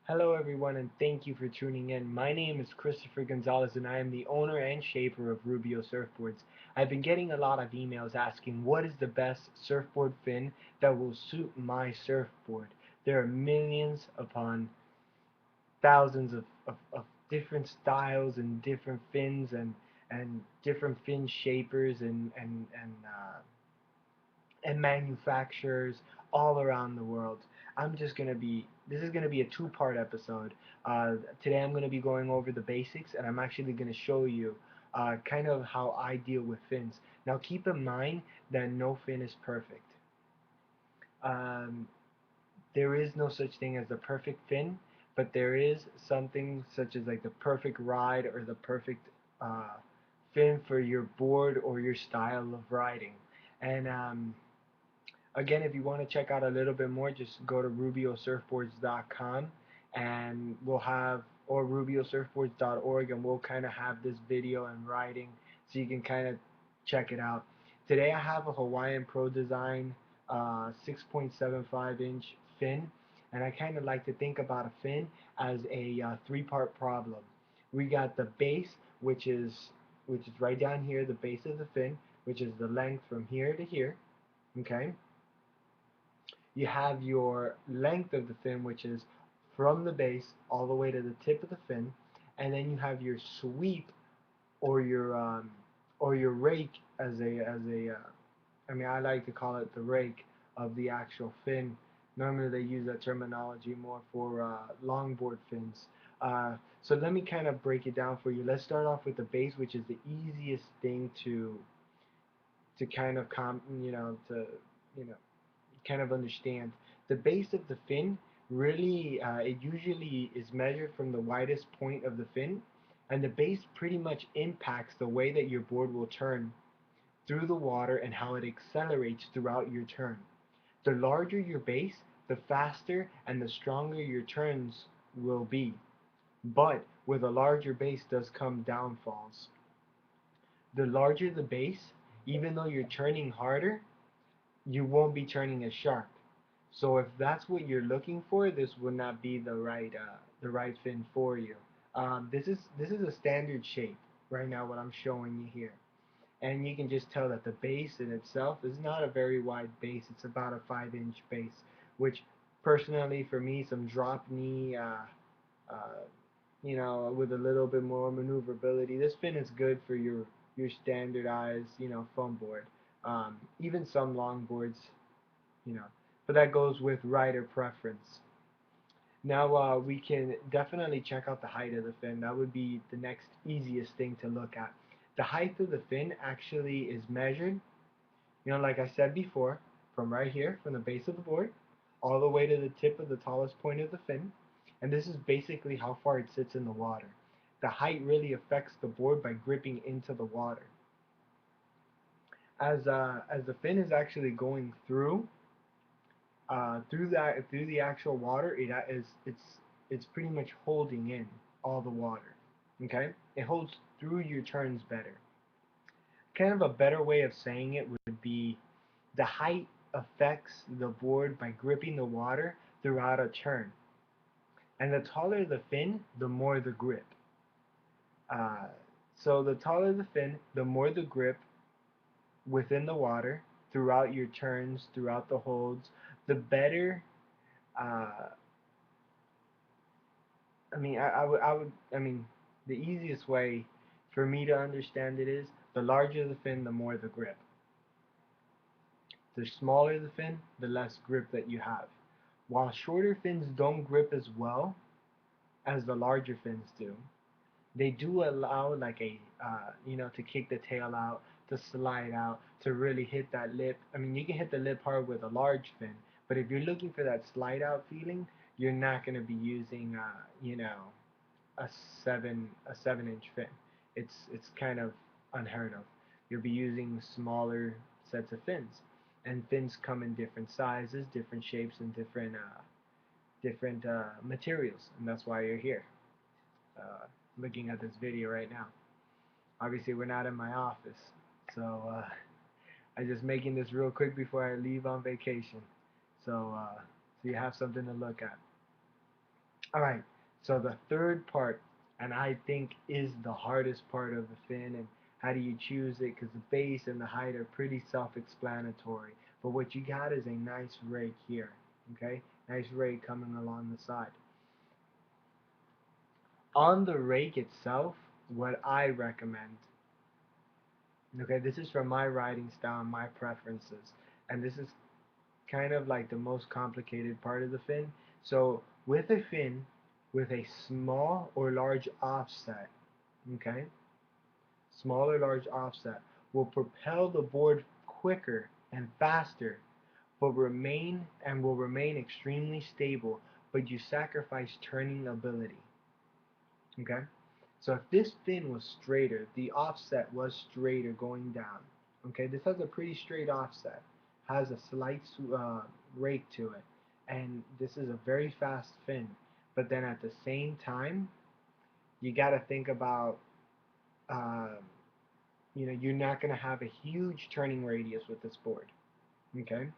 Hello, everyone, and thank you for tuning in. My name is Christopher Gonzalez, and I am the owner and shaper of Rubio Surfboards. I've been getting a lot of emails asking what is the best surfboard fin that will suit my surfboard. There are millions upon thousands of different styles and different fins and different fin shapers and manufacturers all around the world. This is gonna be a two-part episode. Today I'm gonna be going over the basics, and I'm actually gonna show you kind of how I deal with fins. Now keep in mind that no fin is perfect. Um, there is no such thing as the perfect fin, but there is something such as like the perfect ride or the perfect uh, fin for your board or your style of riding. And again, if you want to check out a little bit more, just go to rubiosurfboards.com and we'll have, or rubiosurfboards.org, and we'll kind of have this video and writing so you can kind of check it out. Today I have a Hawaiian Pro Design 6.75-inch fin, and I kind of like to think about a fin as a three-part problem. We got the base, which is right down here, the base of the fin, which is the length from here to here. Okay, you have your length of the fin, which is from the base all the way to the tip of the fin, and then you have your sweep or your rake I mean, I like to call it the rake of the actual fin. Normally they use that terminology more for longboard fins. So let me kind of break it down for you. Let's start off with the base, which is the easiest thing to kind of you know kind of understand. The base of the fin really, it usually is measured from the widest point of the fin, and the base pretty much impacts the way that your board will turn through the water and how it accelerates throughout your turn. The larger your base, the faster and the stronger your turns will be. But with a larger base does come downfalls. The larger the base, even though you're turning harder, you won't be turning as sharp. So if that's what you're looking for, this would not be the right fin for you. This is a standard shape right now. What I'm showing you here, and you can just tell that the base in itself is not a very wide base. It's about a 5-inch base, which personally for me, some drop knee, with a little bit more maneuverability. This fin is good for your standardized, foam board. Even some long boards, you know, but that goes with rider preference. Now we can definitely check out the height of the fin. That would be the next easiest thing to look at. The height of the fin actually is measured, like I said before, from right here, from the base of the board, all the way to the tip of the tallest point of the fin. And this is basically how far it sits in the water. The height really affects the board by gripping into the water. As the fin is actually going through the actual water, it's pretty much holding in all the water. Okay, it holds through your turns better. Kind of a better way of saying it would be the height affects the board by gripping the water throughout a turn, and the taller the fin, the more the grip. Uh, so the taller the fin, the more the grip within the water throughout your turns, throughout the holds, the better. Uh, I mean, the easiest way for me to understand it is the larger the fin, the more the grip. The smaller the fin, the less grip that you have. While shorter fins don't grip as well as the larger fins do, they do allow like to kick the tail out, to slide out, to really hit that lip. I mean, you can hit the lip hard with a large fin, but if you're looking for that slide out feeling, you're not going to be using, a 7-inch fin. It's kind of unheard of. You'll be using smaller sets of fins, and fins come in different sizes, different shapes, and different materials, and that's why you're here, looking at this video right now. Obviously, we're not in my office, so I'm just making this real quick before I leave on vacation. So you have something to look at. All right. So the third part, and I think is the hardest part of the fin, and how do you choose it? Because the base and the height are pretty self-explanatory. But what you got is a nice rake here. Okay, nice rake coming along the side. On the rake itself, what I recommend. Okay, this is from my riding style and my preferences, and this is kind of like the most complicated part of the fin. So with a fin with a small or large offset, okay, small or large offset will propel the board quicker and faster, but will remain extremely stable, but you sacrifice turning ability. Okay? So if this fin was straighter, the offset was straighter going down. Okay, this has a pretty straight offset, has a slight rake to it, and this is a very fast fin. But then at the same time, you got to think about, uh, you're not going to have a huge turning radius with this board. Okay,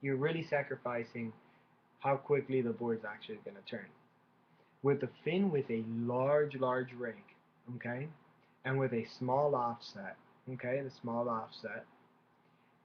you're really sacrificing how quickly the board's actually going to turn. With a fin with a large rake, okay, and with a small offset, okay, the small offset,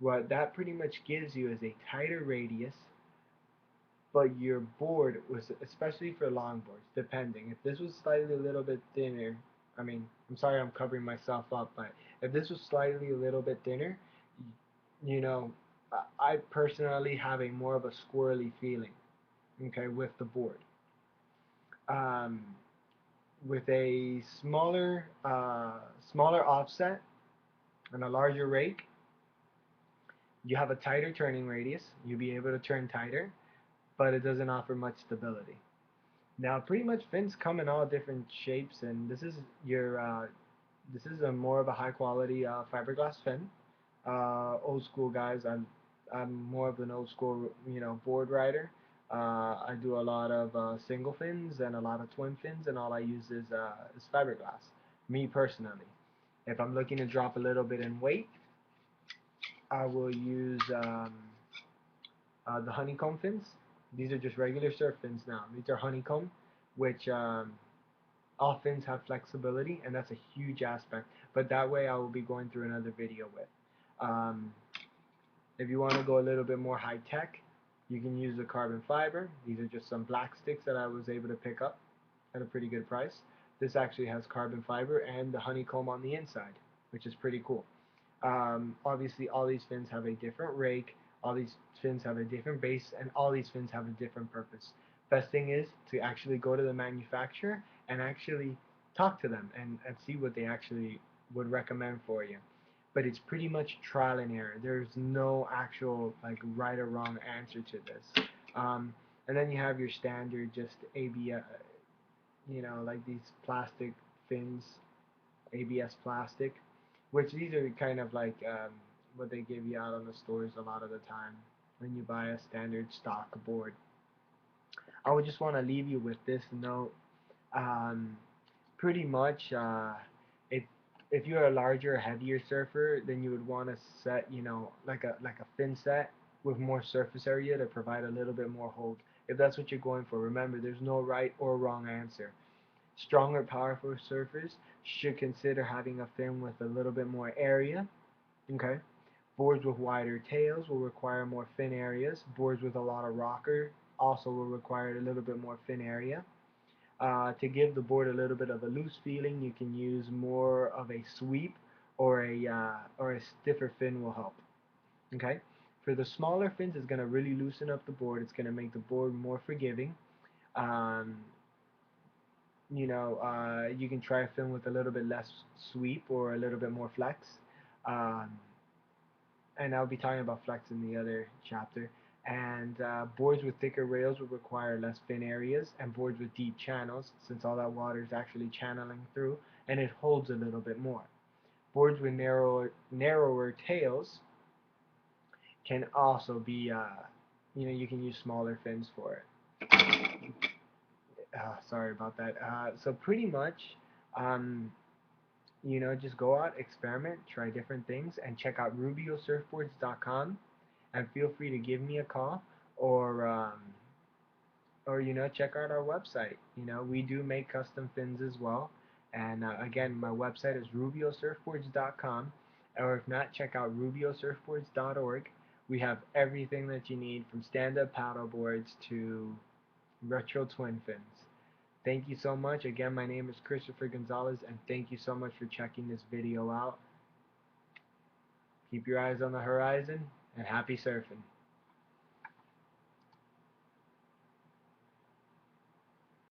what that pretty much gives you is a tighter radius, but your board was, especially for longboards, depending. If this was slightly a little bit thinner, I mean, I'm sorry I'm covering myself up, but if this was slightly a little bit thinner, you know, I personally have a more of a squirrely feeling, okay, with the board. Um, with a smaller offset and a larger rake, you have a tighter turning radius. You'll be able to turn tighter, but it doesn't offer much stability. Now, pretty much fins come in all different shapes, and this is a more of a high quality fiberglass fin. Old school guys, I'm more of an old school board rider. I do a lot of single fins and a lot of twin fins, and all I use is fiberglass. Me personally, if I'm looking to drop a little bit in weight, I will use the honeycomb fins. These are just regular surf fins now. These are honeycomb, which all fins have flexibility, and that's a huge aspect. But that way, I will be going through another video with. Um, if you want to go a little bit more high tech, you can use the carbon fiber. These are just some black sticks that I was able to pick up at a pretty good price. This actually has carbon fiber and the honeycomb on the inside, which is pretty cool. Obviously, all these fins have a different rake, all these fins have a different base, and all these fins have a different purpose. Best thing is to actually go to the manufacturer and actually talk to them and see what they actually would recommend for you. But it's pretty much trial and error. There's no actual like right or wrong answer to this. And then you have your standard just ABS, like these plastic fins, ABS plastic, which these are kind of like what they give you out on the stores a lot of the time when you buy a standard stock board. I would just want to leave you with this note. Um, Pretty much, if if you're a larger, heavier surfer, then you would want to set, like a fin set with more surface area to provide a little bit more hold. If that's what you're going for, remember there's no right or wrong answer. Stronger, powerful surfers should consider having a fin with a little bit more area. Okay. Boards with wider tails will require more fin areas. Boards with a lot of rocker also will require a little bit more fin area. To give the board a little bit of a loose feeling, you can use more of a sweep or a stiffer fin will help. Okay. For the smaller fins, it's gonna really loosen up the board. It's gonna make the board more forgiving. Um, you can try a film with a little bit less sweep or a little bit more flex. Um, and I'll be talking about flex in the other chapter. And boards with thicker rails will require less fin areas, and boards with deep channels, since all that water is actually channeling through, and it holds a little bit more. Boards with narrower tails can also be, you can use smaller fins for it. Sorry about that. So pretty much, um, just go out, experiment, try different things, and check out rubiosurfboards.com. And feel free to give me a call or or check out our website. We do make custom fins as well. And again, my website is rubiosurfboards.com, or if not, check out rubiosurfboards.org. We have everything that you need, from stand-up paddle boards to retro twin fins. Thank you so much. Again, my name is Christopher Gonzalez, and thank you so much for checking this video out. Keep your eyes on the horizon, and happy surfing.